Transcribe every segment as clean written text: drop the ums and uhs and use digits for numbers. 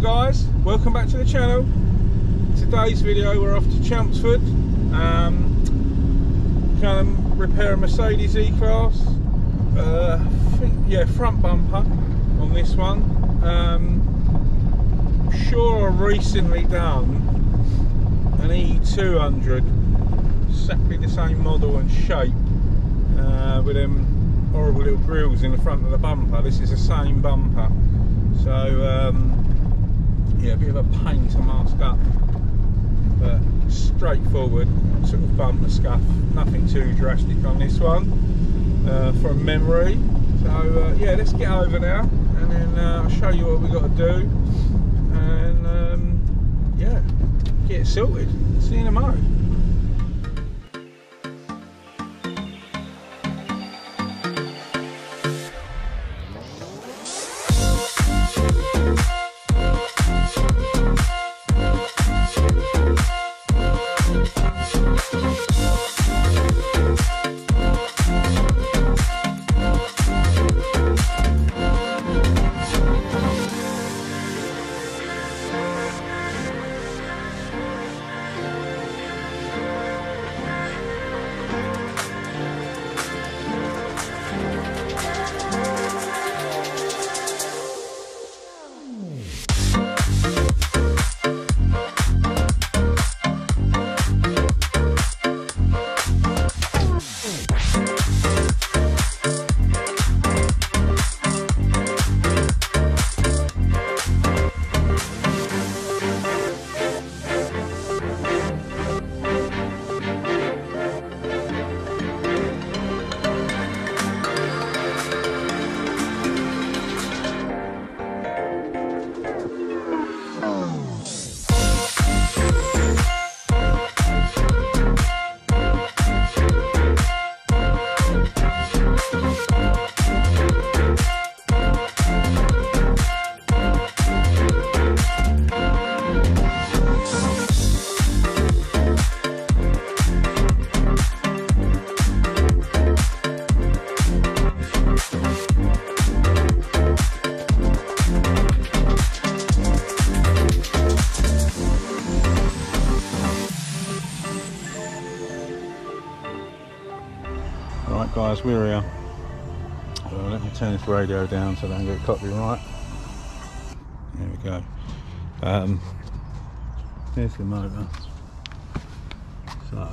guys, welcome back to the channel. Today's video we're off to Chelmsford, going to repair a Mercedes E-Class, front bumper on this one. Sure, I've recently done an E200, exactly the same model and shape, with them horrible little grills in the front of the bumper. This is the same bumper, so yeah, a bit of a pain to mask up, but straightforward sort of bumper scuff, nothing too drastic on this one, from memory. So yeah, let's get over now and then I'll show you what we got to do, and yeah, get it sorted. See you in a moment. Right guys, we're here. Let me turn this radio down so I don't get copyright. There we go. There's the motor. So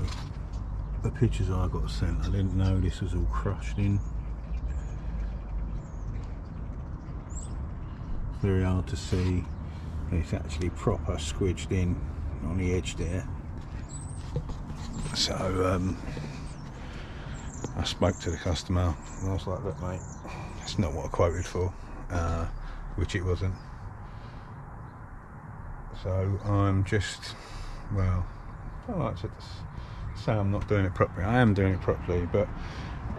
the pictures I got sent, I didn't know this was all crushed in. Very hard to see. It's actually proper squidged in on the edge there. So I spoke to the customer and I was like, look mate, it's not what I quoted for, which it wasn't. So I'm just, well, I like to say I'm not doing it properly. I am doing it properly, but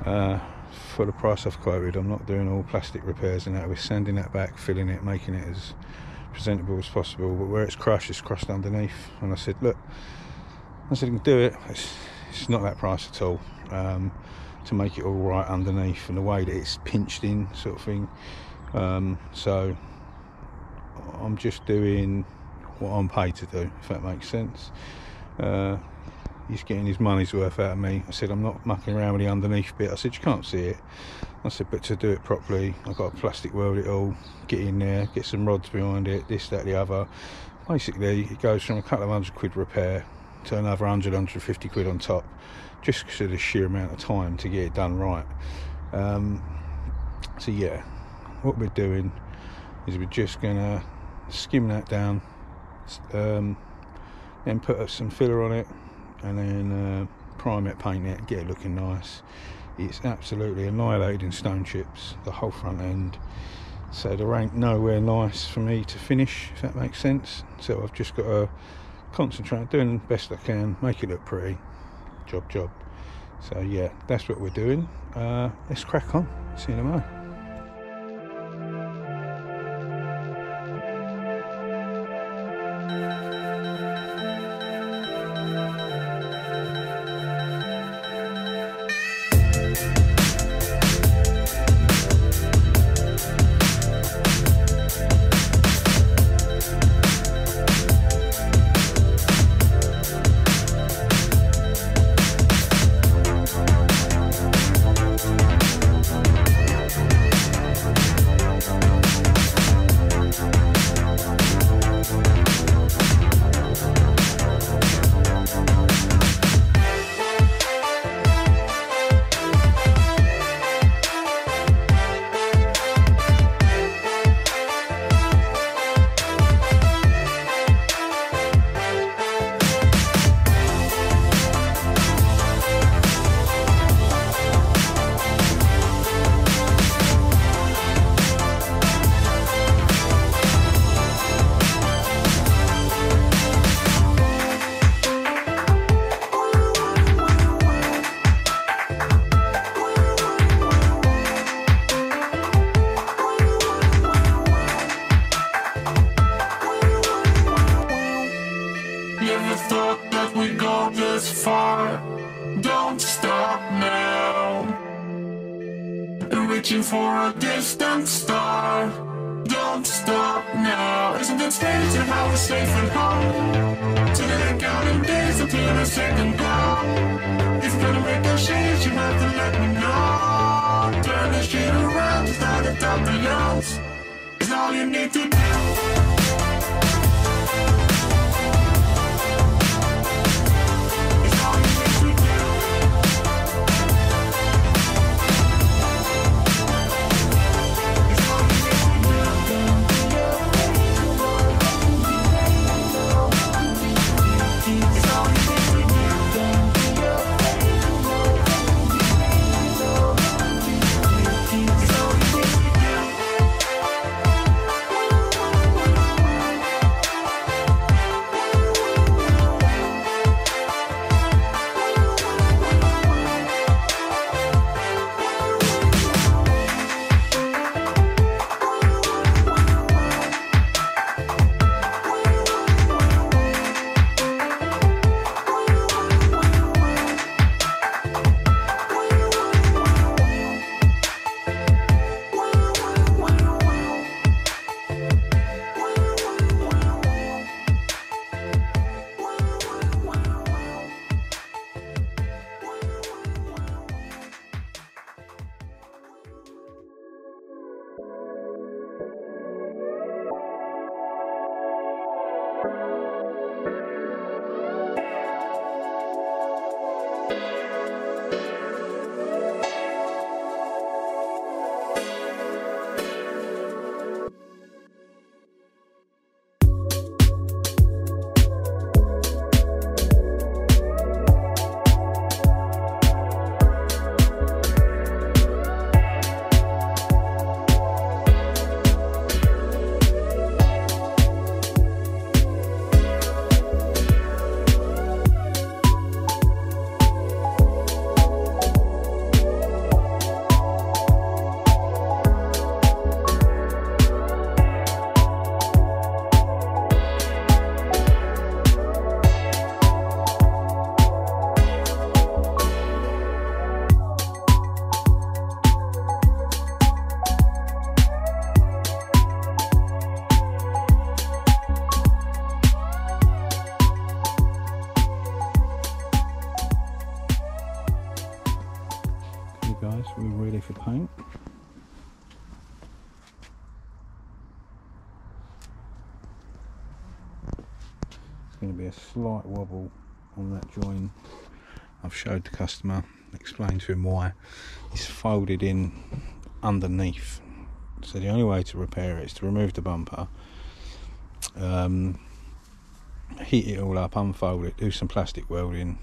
for the price I've quoted, I'm not doing all plastic repairs and that. We're sanding that back, filling it, making it as presentable as possible, but where it's crushed underneath. And I said, look, I said, you can do it, it's not that price at all, to make it all right underneath and the way that it's pinched in sort of thing. So I'm just doing what I'm paid to do, if that makes sense. He's getting his money's worth out of me. I said, I'm not mucking around with the underneath bit. I said, you can't see it. I said, but to do it properly, I've got to plastic weld it all, get in there, get some rods behind it, this, that, the other. Basically, it goes from a couple of £100 repair to another 100, 150 quid on top, just because of the sheer amount of time to get it done right. So yeah, what we're doing is we're just gonna skim that down, then put some filler on it, and then prime it, paint it, get it looking nice. It's absolutely annihilated in stone chips, the whole front end, so there ain't nowhere nice for me to finish, if that makes sense. So I've just got to concentrate on doing the best I can, make it look pretty, job. So yeah, that's what we're doing. Let's crack on. See you in a moment. this far. Don't stop now. Reaching for a distant star. Don't stop now. Isn't it strange how we're safe at home? Till they're counting days until the second blow. If you're gonna make those changes, you have to let me know. Turn this shit around, start to top the lungs. It's all you need to do. Guys, we're ready for paint. It's going to be a slight wobble on that join. I've showed the customer, explained to him why. It's folded in underneath, so the only way to repair it is to remove the bumper, heat it all up, unfold it, do some plastic welding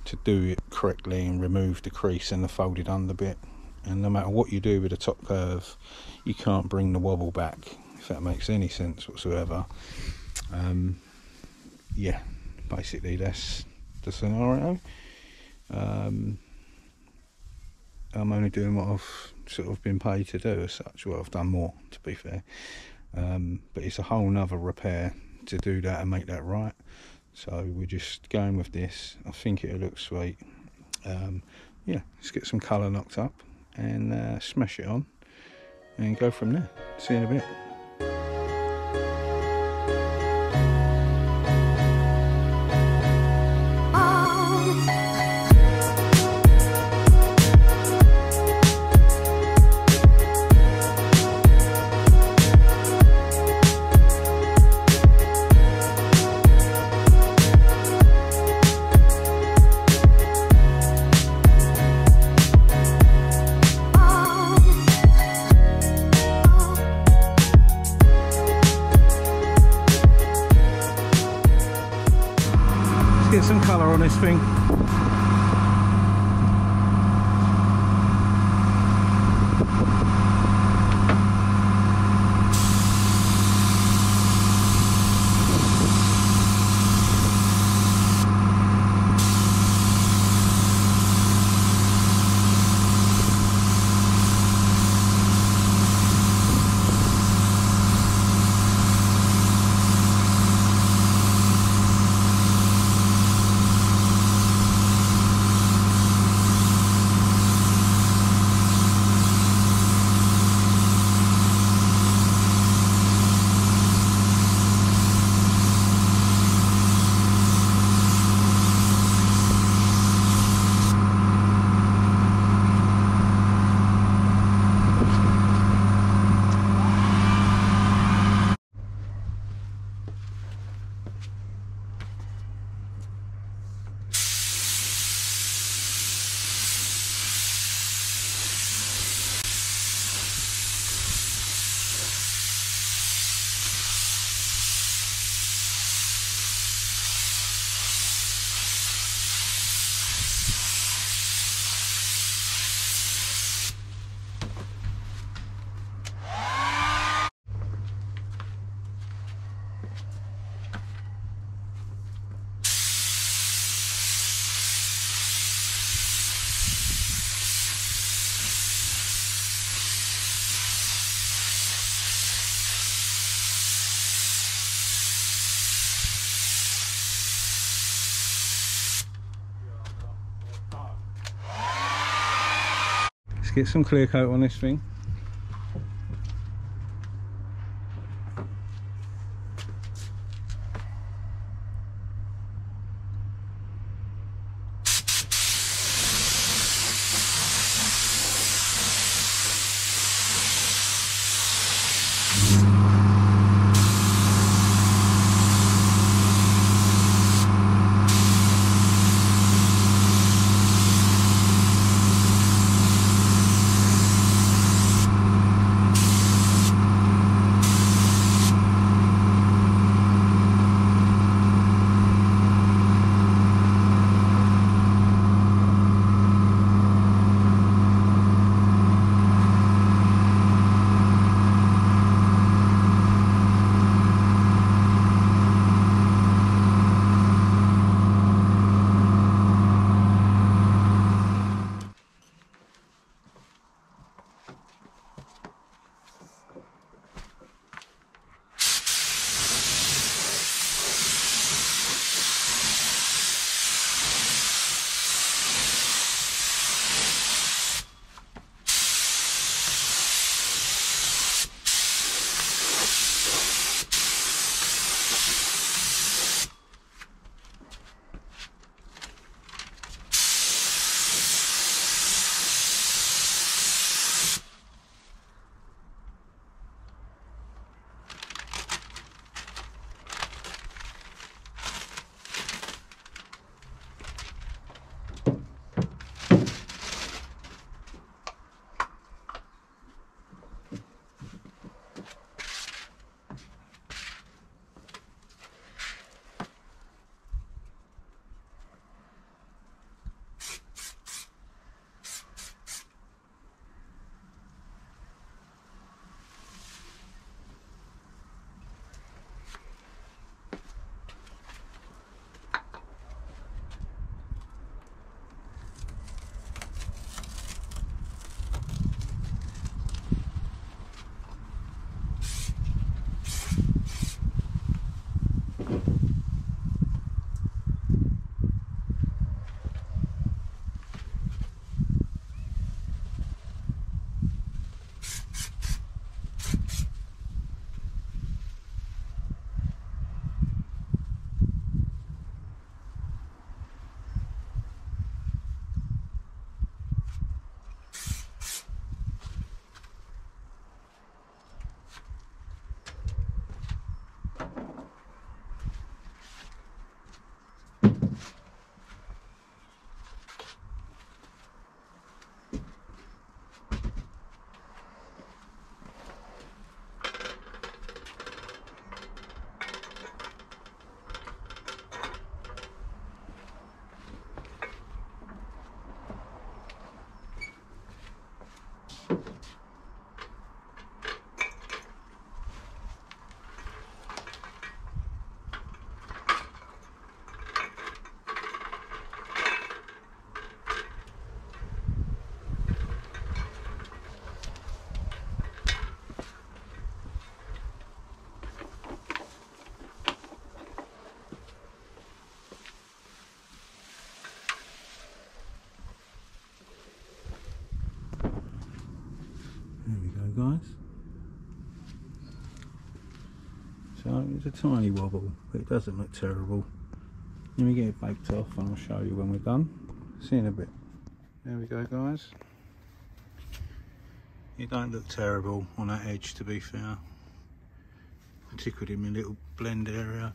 to do it correctly and remove the crease and the folded under bit. And no matter what you do with the top curve, you can't bring the wobble back, if that makes any sense whatsoever. Yeah, basically that's the scenario. I'm only doing what I've sort of been paid to do as such. Well, I've done more, to be fair, but it's a whole nother repair to do that and make that right. So we're just going with this. I think it'll look sweet. Yeah, let's get some colour knocked up and smash it on and go from there. See you in a bit. Get some colour on this thing. Let's get some clear coat on this thing. Guys, so it's a tiny wobble, but it doesn't look terrible. Let me get it baked off and I'll show you when we're done. See you in a bit. There we go, guys. It don't look terrible on that edge, to be fair, particularly in my little blend area,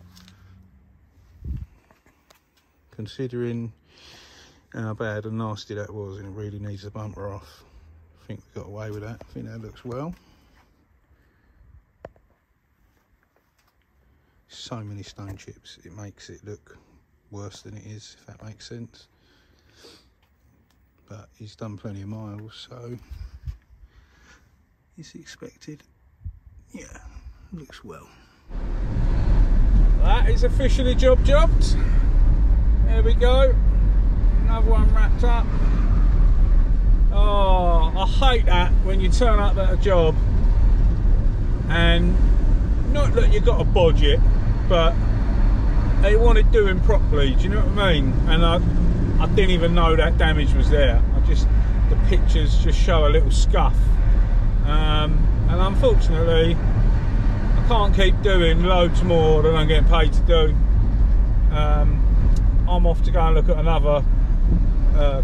considering how bad and nasty that was, and it really needs the bumper off. I think we got away with that. I think that looks well. So many stone chips, it makes it look worse than it is, if that makes sense. But he's done plenty of miles, so it's expected. Yeah, looks well. That is officially jobbed. There we go. Another one wrapped up. Oh, I hate that when you turn up at a job and not that you got to bodge it, but they want it doing properly. Do you know what I mean? And I didn't even know that damage was there. the pictures just show a little scuff, and unfortunately I can't keep doing loads more than I'm getting paid to do. I'm off to go and look at another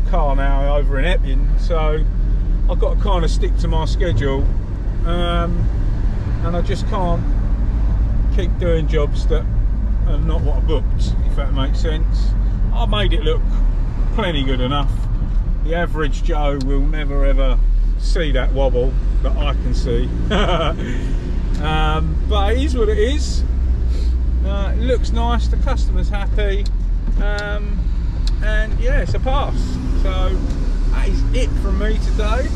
car now over in Epping, so I've got to kind of stick to my schedule, and I just can't keep doing jobs that are not what I booked, if that makes sense. I made it look plenty good enough. The average Joe will never ever see that wobble that I can see. But it is what it is. It looks nice, the customer's happy, and yeah, it's a pass. So that is it from me today.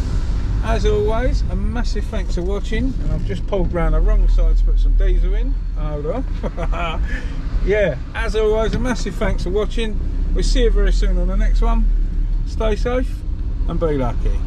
As always, a massive thanks for watching, and I've just pulled round the wrong side to put some diesel in. Hold on. Yeah, as always, a massive thanks for watching. We'll see you very soon on the next one. Stay safe and be lucky.